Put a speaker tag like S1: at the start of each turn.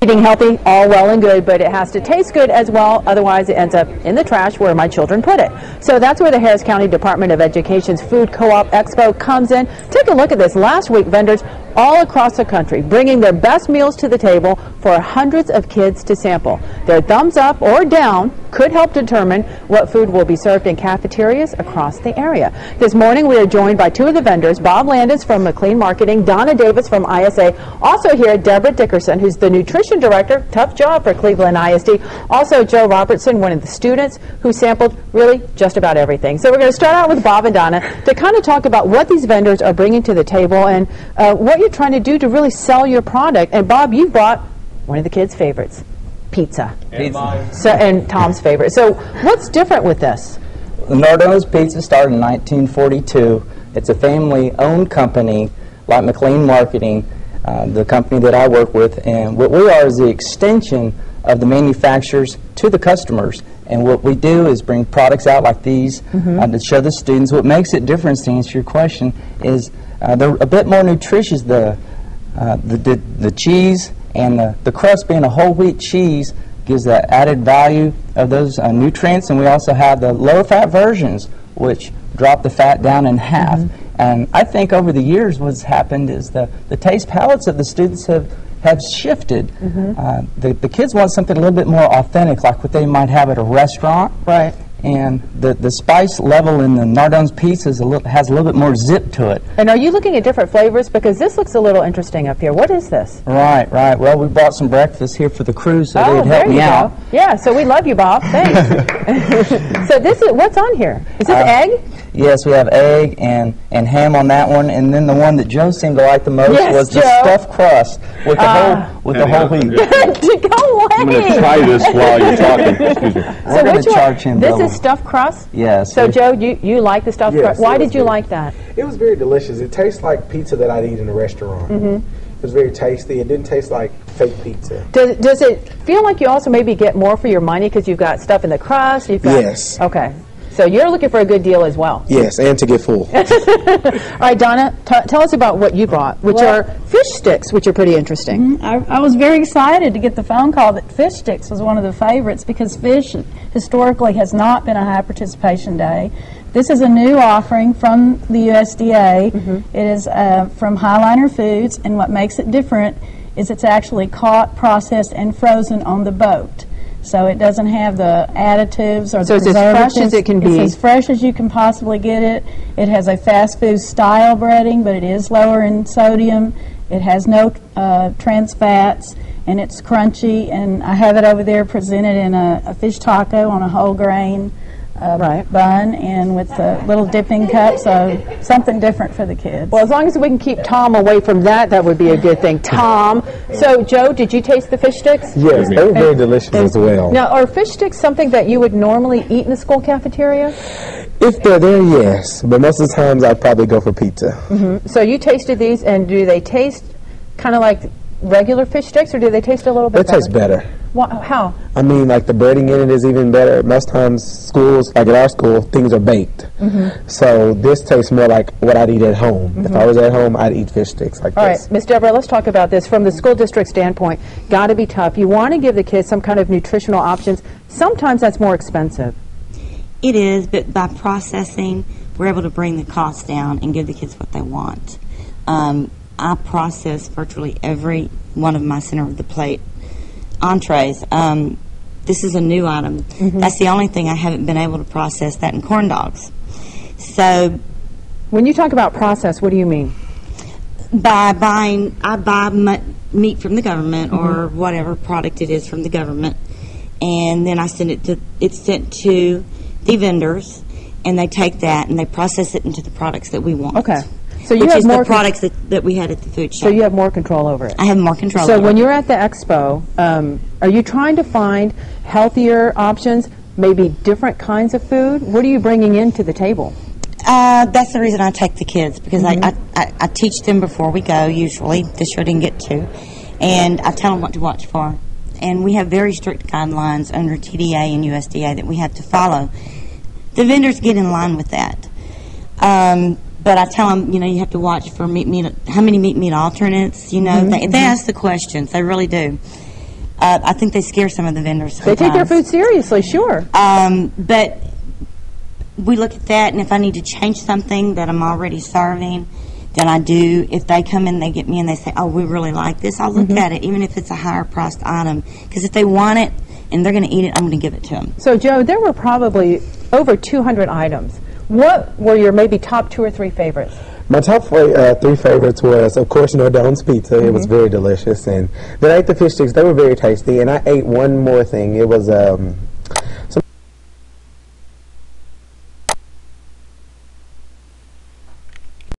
S1: Eating healthy, all well and good, but it has to taste good as well, otherwise it ends up in the trash where my children put it. So that's where the Harris County Department of Education's Food Co-op Expo comes in. Take a look at this. Last week, vendors all across the country bringing their best meals to the table for hundreds of kids to sample. Their thumbs up or down could help determine what food will be served in cafeterias across the area. This morning we are joined by two of the vendors, Bob Landis from McLean Marketing, Donna Davis from ISA. Also here, Deborah Dickerson, who's the nutrition director. Tough job for Cleveland ISD. Also Joe Robertson, one of the students who sampled really just about everything. So we're going to start out with Bob and Donna to kind of talk about what these vendors are bringing to the table and what you're trying to do to really sell your product. And Bob, you brought one of the kids' favorites, pizza. And Tom's favorite. So what's different with this?
S2: The Nardone's Pizza started in 1942. It's a family-owned company like McLean Marketing, the company that I work with, and what we are is the extension of the manufacturers to the customers. And what we do is bring products out like these to show the students. What makes it different, to answer your question, is they're a bit more nutritious. The cheese and the crust being a whole wheat cheese gives the added value of those nutrients, and we also have the low-fat versions, which drop the fat down in half. And I think over the years what's happened is the taste palates of the students have shifted. The kids want something a little bit more authentic, like what they might have at a restaurant.
S1: Right.
S2: And the spice level in the Nardone's pizza has a little bit more zip to it.
S1: And are you looking at different flavors? Because this looks a little interesting up here. What is this?
S2: Right. Well, we brought some breakfast here for the crew, so they would help me out.
S1: Yeah, so we love you, Bob. Thanks. So this is, what's on here? Is this egg?
S2: Yes, we have egg and ham on that one, and then the one that Joe seemed to like the most was the stuffed crust with the whole wheat.
S1: Go away!
S3: I'm going to try this while you're talking. Excuse me.
S2: We're going to charge him.
S1: This is stuffed crust?
S2: Yes.
S1: So Joe, you like the stuffed crust? Why did you like that?
S4: It was very delicious. It tastes like pizza that I'd eat in a restaurant. It was very tasty. It didn't taste like fake pizza.
S1: Does it feel like you also maybe get more for your money because you've got stuff in the crust?
S4: Yes.
S1: Okay. So you're looking for a good deal as well.
S4: Yes, and to get full.
S1: All right, Donna, tell us about what you brought, which are fish sticks, which are pretty interesting.
S5: I was very excited to get the phone call that fish sticks was one of the favorites because fish historically has not been a high participation day. This is a new offering from the USDA. It is from Highliner Foods, and what makes it different is it's actually caught, processed, and frozen on the boat. So it doesn't have the additives or the preservatives.
S1: So it's as fresh as it can be.
S5: It's as fresh as you can possibly get it. It has a fast food style breading, but it is lower in sodium. It has no trans fats, and it's crunchy. And I have it over there presented in a fish taco on a whole grain bun and with a little dipping cup, so something different for the kids.
S1: Well, as long as we can keep Tom away from that, that would be a good thing. Tom. So, Joe, did you taste the fish sticks?
S4: Yes, they were very delicious as well.
S1: Now, are fish sticks something that you would normally eat in the school cafeteria?
S4: If they're there, yes. But most of the times, I'd probably go for pizza.
S1: So you tasted these, and do they taste kind of like regular fish sticks, or do they taste a little bit better?
S4: They taste better.
S1: How?
S4: I mean, like the breading in it is even better. Most times, schools, like at our school, things are baked. So this tastes more like what I'd eat at home. If I was at home, I'd eat fish sticks like this.
S1: All right, Ms. Deborah, let's talk about this. From the school district standpoint, got to be tough. You want to give the kids some kind of nutritional options. Sometimes that's more expensive.
S6: It is, but by processing, we're able to bring the cost down and give the kids what they want. I process virtually every one of my center of the plate entrees. This is a new item. That's the only thing I haven't been able to process, that and corn dogs. So
S1: when you talk about process, what do you mean?
S6: I buy meat from the government or whatever product it is from the government, and then I send it's sent to the vendors, and they take that and they process it into the products that we want.
S1: Okay. So you
S6: which
S1: have
S6: is
S1: more
S6: the products that we had at the food shop.
S1: So you have more control over it.
S6: I have more control
S1: over it.
S6: So
S1: when you're at the expo, are you trying to find healthier options, maybe different kinds of food? What are you bringing into the table?
S6: That's the reason I take the kids, because I teach them before we go, usually. This year I didn't get to. And I tell them what to watch for. And we have very strict guidelines under TDA and USDA that we have to follow. The vendors get in line with that. But I tell them, you have to watch for how many meat alternates, they ask the questions, they really do. I think they scare some of the vendors
S1: They take their food seriously, sure.
S6: But we look at that, and if I need to change something that I'm already serving, then I do. If they come in, they get me, and they say, oh, we really like this, I'll look at it, even if it's a higher-priced item. Because if they want it and they're going to eat it, I'm going to give it to them.
S1: So, Joe, there were probably over 200 items. What were your maybe top 2 or 3 favorites?
S4: My top 3 favorites was, of course, Nordone's Pizza. It was very delicious. And then I ate the fish sticks. They were very tasty. And I ate one more thing. It was